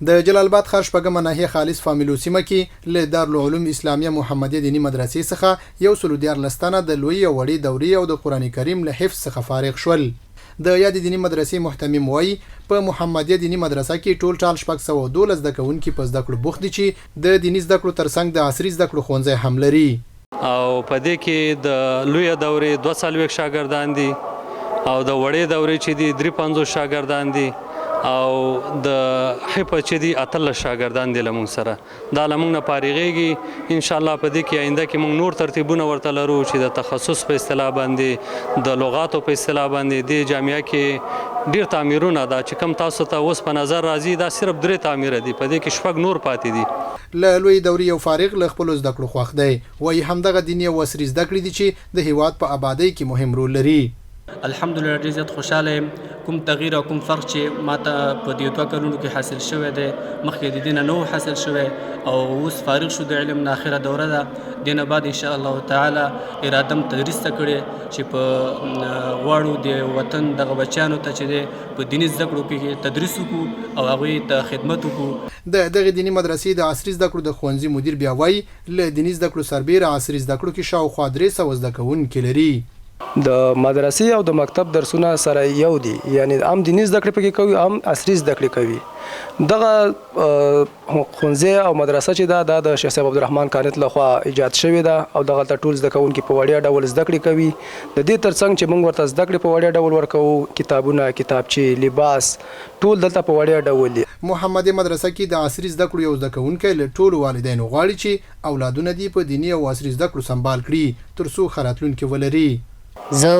د جلال آباد ښار شپږمه ناحیه خالص فامیلو سیمه کې له دارالعلوم اسلامیه محمدیه دینی مدرسې څخه 114 تنه د لويې او وړې دورې او د قران کریم له حفظ څخه فارغ شول. د یاد دینی مدرسې محتمم وایي په محمدیه دینی مدرسه کې ټول ټال 612 زده کوونکي په زده کړو بوخت دي چې د دینی زده کړو ترڅنګ د عصري زده کړو ښوونځی هم لري. او په دې کې د لویې دورې 240 شاګردان دي او د وړې دورې چې دي 350 شاګردان دي او د حفظ چې دي 18 شاګردان دي لمون سره. دا لمون نه فارغېږي ان شاء الله. په دې کې آینده کې موږ نور ترتیبونه ورته لرو چې د تخصص په اصطلاح باندې د لغاتو په اصطلاح باندې د جامعه کې ډیر تعمیرونه دا چې کم تاسو ته اوس په نظر راځي دا صرف 3 تعمیر دي. په دې کې شپږ نور پاتې دي. له لوی دورې یو فارغ له خپل زده کړو خوښ دی. وایي همدغه دیني او عصري زده کړې دي چې د هیواد په آبادۍ کې مهم رول لري. الحمدلله ډېر زیات خوشاله یم. کوم تغییر او کوم فرق چې ماته په دې 2 کلونو کې حاصل شوی دی مخکې د دې نه نو حاصل شوی او اوس فارغ شو د علم نه اخره دوره ده. دې نه بعد ان شاء الله تعالی اراده م تدریس ته کړې چې په غواړو د وطن دغه بچیانو ته چې دی په دیني زده کړو کې تدریس وکړو او هغوی ته خدمت وکړو. د دغه دیني مدرسې د عصري زده کړو د ښوونځي مدیر بیا وایي له دیني زده کړو سربیره عصري زده کړو کې شاوخوا 300 زده کوونکي لري. د مدرسې او د مکتب درسونه سره یو دي، یعنی هم دیني زده کړې پکې کوي هم عصري زده کړې کوي. دغه ښوونځی او مدرسه چې دا د شیخ صاحب عبدالرحمن کانت لخوا ایجاد شوې ده او دغه ته ټول زده کوونکي په وړیا ډول زده کړې کوي. د دې ترڅنګ چې موږ ورته زده کړې په وړیا ډول ورکوو، کتابونه، کتابچې، لباس ټول دلته په وړیا ډول دي. محمدیه مدرسه کې د عصري زده کړو یو زده کوونکی له ټولو والدینو غواړي چې اولادونه دي په دیني او عصري زده کړو سمبال کړي ترڅو ښه راتلونکی ولري. زه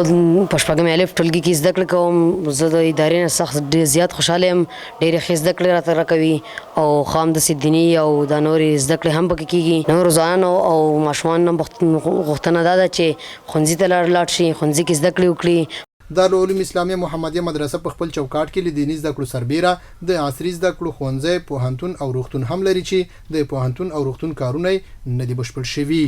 په شپږم الف ټولګي کې زده کړې کوم. زه د ادارې نه سخت ډېر زیات خوشحاله یم. ډېرې ښې زده کړې راته راکوي او ښه همداسې دیني او دا نورې زده کړې هم پکې کېږي. نورو ځوانانو او ماشومانو نه غوښتنه دا ده چې ښوونځي ته لاړ شي، ښوونځي کې زده کړې وکړي. دارالعلوم اسلامیه محمدیه مدرسه په خپل چوکاټ کې له دیني زده کړو سربیره د عصري زده کړو ښوونځی، پوهنتون او روغتون هم لري چې د پوهنتون او روغتون کارونه نه دي بشپړ شوي.